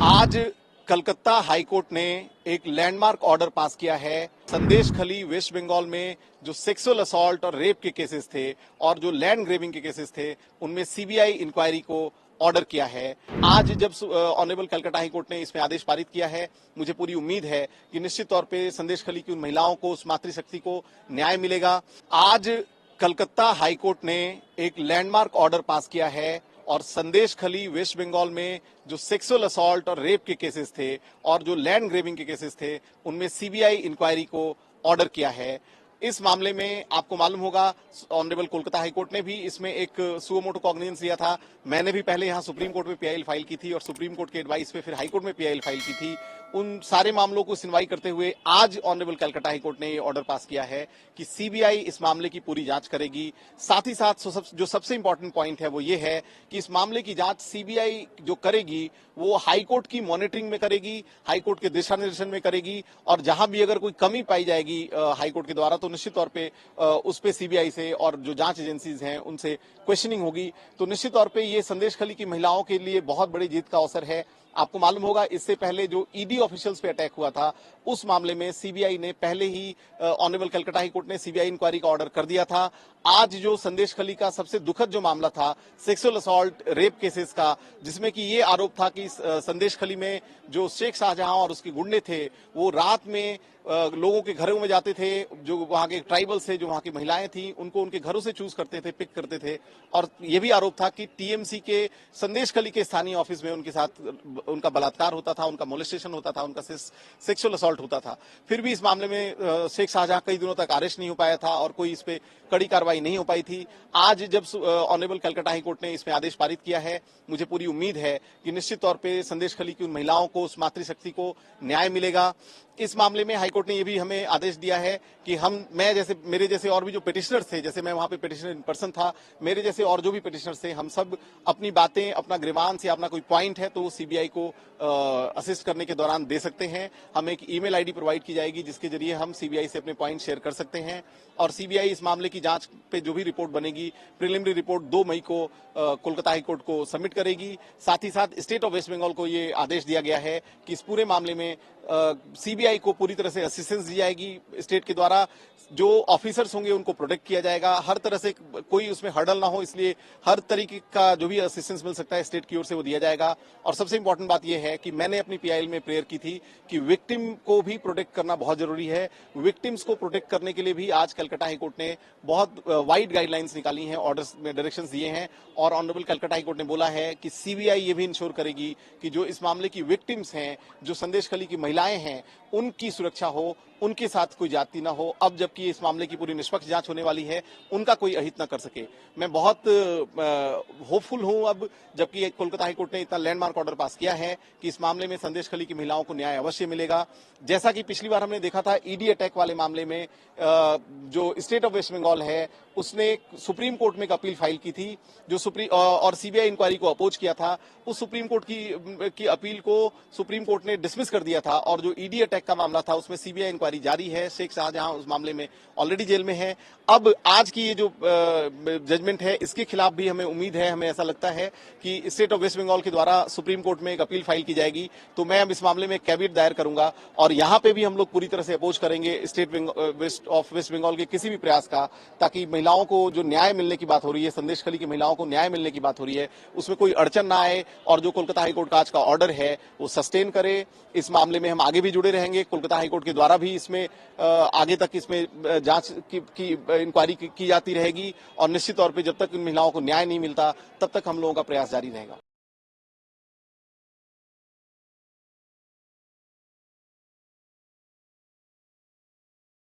आज कलकत्ता हाईकोर्ट ने एक लैंडमार्क ऑर्डर पास किया है। संदेश खली वेस्ट बंगाल में जो सेक्सुअल असॉल्ट और रेप के केसेस थे और जो लैंड ग्रेबिंग के केसेस थे, उनमें सीबीआई इंक्वायरी को ऑर्डर किया है। आज जब ऑनरेबल कलकत्ता हाईकोर्ट ने इसमें आदेश पारित किया है, मुझे पूरी उम्मीद है कि निश्चित तौर पे संदेश खली की उन महिलाओं को, उस मातृशक्ति को न्याय मिलेगा। आज कलकत्ता हाईकोर्ट ने एक लैंडमार्क ऑर्डर पास किया है और संदेश खली वेस्ट बंगाल में जो सेक्सुअल असॉल्ट और रेप के केसेस थे और जो लैंड ग्रेबिंग के केसेस थे, उनमें सीबीआई इंक्वायरी को ऑर्डर किया है। इस मामले में आपको मालूम होगा, ऑनरेबल कोलकाता हाईकोर्ट ने भी इसमें एक सुओ मोटो कॉग्निजेंस लिया था। मैंने भी पहले यहां सुप्रीम कोर्ट में पीआईएल फाइल की थी और सुप्रीम कोर्ट के एडवाइस पे फिर हाईकोर्ट में पीआईएल फाइल की थी। उन सारे मामलों को सुनवाई करते हुए आज ऑनरेबल कलकत्ता हाईकोर्ट ने ये ऑर्डर पास किया है कि सीबीआई इस मामले की पूरी जांच करेगी। साथ ही साथ जो सबसे इंपॉर्टेंट पॉइंट है वो ये है कि इस मामले की जांच सीबीआई जो करेगी वो हाईकोर्ट की मॉनिटरिंग में करेगी, हाईकोर्ट के दिशा निर्देशन में करेगी, और जहां भी अगर कोई कमी पाई जाएगी हाईकोर्ट के द्वारा तो निश्चित तौर पे उस पे सीबीआई से और जो जांच एजेंसीज हैं उनसे क्वेश्चनिंग होगी। तो निश्चित तौर पे ये संदेश खली की महिलाओं के लिए बहुत बड़ी जीत का अवसर है। आपको मालूम होगा, इससे पहले जो ईडी ऑफिशियल्स पे अटैक हुआ था, उस मामले में सीबीआई ने पहले ही ऑनरेबल कलकत्ता हाईकोर्ट ने सीबीआई इंक्वायरी का ऑर्डर कर दिया था। आज जो संदेश खली का सबसे दुखद जो मामला था सेक्सुअल असॉल्ट रेप केसेस का, जिसमें कि ये आरोप था कि संदेश खली में जो शेख शाहजहां और उसके गुंडे थे वो रात में लोगों के घरों में जाते थे, जो वहां के ट्राइबल्स थे, जो वहां की महिलाएं थी, उनको उनके घरों से चूज करते थे, पिक करते थे। और ये भी आरोप था कि टीएमसी के संदेश खली के स्थानीय ऑफिस में उनके साथ उनका बलात्कार होता था, उनका मोलेस्टेशन होता था, उनका सेक्सुअल असॉल्ट होता था। फिर भी इस मामले में शेख शाहजहां कई दिनों तक अरेस्ट नहीं हो पाया था और कोई इस पे कड़ी कार्रवाई नहीं हो पाई थी। आज जब ऑनरेबल कलकत्ता हाईकोर्ट ने इसमें आदेश पारित किया है, मुझे पूरी उम्मीद है कि निश्चित तौर पे संदेश खली की उन महिलाओं को, उस मातृशक्ति को न्याय मिलेगा। इस मामले में हाईकोर्ट ने यह भी हमें आदेश दिया है कि मैं जैसे, मेरे जैसे और भी जो पिटिशनर्स थे, जैसे मैं वहां पे पिटिशनर इन पर्सन था, मेरे जैसे और जो भी पिटिशनर्स थे, हम सब अपनी बातें, अपना ग्रीवांस या अपना कोई पॉइंट है तो वो सीबीआई को असिस्ट करने के दौरान दे सकते हैं। हमें एक ईमेल आईडी प्रोवाइड की जाएगी जिसके जरिए हम सीबीआई से अपने पॉइंट शेयर कर सकते हैं और सीबीआई इस मामले की जांच पे जो भी रिपोर्ट बनेगी, प्रिलिमिनरी रिपोर्ट 2 मई को कोलकाता हाईकोर्ट को सबमिट करेगी। साथ ही साथ स्टेट ऑफ वेस्ट बंगाल को ये आदेश दिया गया है कि इस पूरे मामले में सीबीआई को पूरी तरह से असिस्टेंस दी जाएगी। स्टेट के द्वारा जो ऑफिसर्स होंगे उनको प्रोटेक्ट किया जाएगा, हर तरह से कोई उसमें हर्डल ना हो, इसलिए हर तरीके का जो भी असिस्टेंस मिल सकता है स्टेट की ओर से वो दिया जाएगा। और सबसे इंपॉर्टेंट बात यह है कि मैंने अपनी पीआईएल में प्रेयर की थी कि विक्टिम को भी प्रोटेक्ट करना बहुत जरूरी है। विक्टिम्स को प्रोटेक्ट करने के लिए भी आज कलकत्ता हाईकोर्ट ने बहुत वाइड गाइडलाइंस निकाली हैं, ऑर्डर्स में डायरेक्शंस दिए हैं और ऑनरेबल कलकत्ता हाईकोर्ट ने बोला है कि सीबीआई ये भी इंश्योर करेगी कि जो इस मामले की विक्टिम्स हैं, जो संदेश खली की महिलाएं हैं, उनकी सुरक्षा हो, उनके साथ कोई जाति ना हो। अब जबकि इस मामले की पूरी निष्पक्ष जांच होने वाली है, उनका कोई अहित ना कर सके। मैं बहुत होपफुल हूं अब, जबकि कोलकाता हाईकोर्ट ने इतना लैंडमार्क ऑर्डर पास किया है कि इस मामले में संदेश खली की महिलाओं को न्याय अवश्य मिलेगा। जैसा कि पिछली बार हमने देखा था ईडी अटैक वाले मामले में, जो स्टेट ऑफ वेस्ट बंगाल है उसने सुप्रीम कोर्ट में एक अपील फाइल की थी, जो और सीबीआई इंक्वायरी को अपोज किया था। उस सुप्रीम कोर्ट की अपील को सुप्रीम कोर्ट ने डिसमिस कर दिया था और जो ईडी अटैक का मामला था उसमें सीबीआई इंक्वायरी जारी है। शेख शाहजहां उस मामले में ऑलरेडी जेल में है। अब आज की ये जो जजमेंट है इसके खिलाफ भी हमें उम्मीद है, हमें ऐसा लगता है कि स्टेट ऑफ वेस्ट बंगाल के द्वारा सुप्रीम कोर्ट में एक अपील फाइल की जाएगी। तो मैं अब इस मामले में कैविएट दायर करूंगा और यहां पे भी हम लोग पूरी तरह से अपोज करेंगे स्टेट ऑफ वेस्ट बंगाल के किसी भी प्रयास का, ताकि महिलाओं को जो न्याय मिलने की बात हो रही है, संदेश खली की महिलाओं को न्याय मिलने की बात हो रही है, उसमें कोई अड़चन ना आए और जो कोलकाता हाईकोर्ट का आज का ऑर्डर है वो सस्टेन करे। इस मामले में हम आगे भी जुड़े रहेंगे, कोलकाता हाईकोर्ट के द्वारा भी इसमें आगे तक इसमें जांच की इंक्वायरी की जाती रहेगी और निश्चित तौर पे जब तक इन महिलाओं को न्याय नहीं मिलता तब तक हम लोगों का प्रयास जारी रहेगा।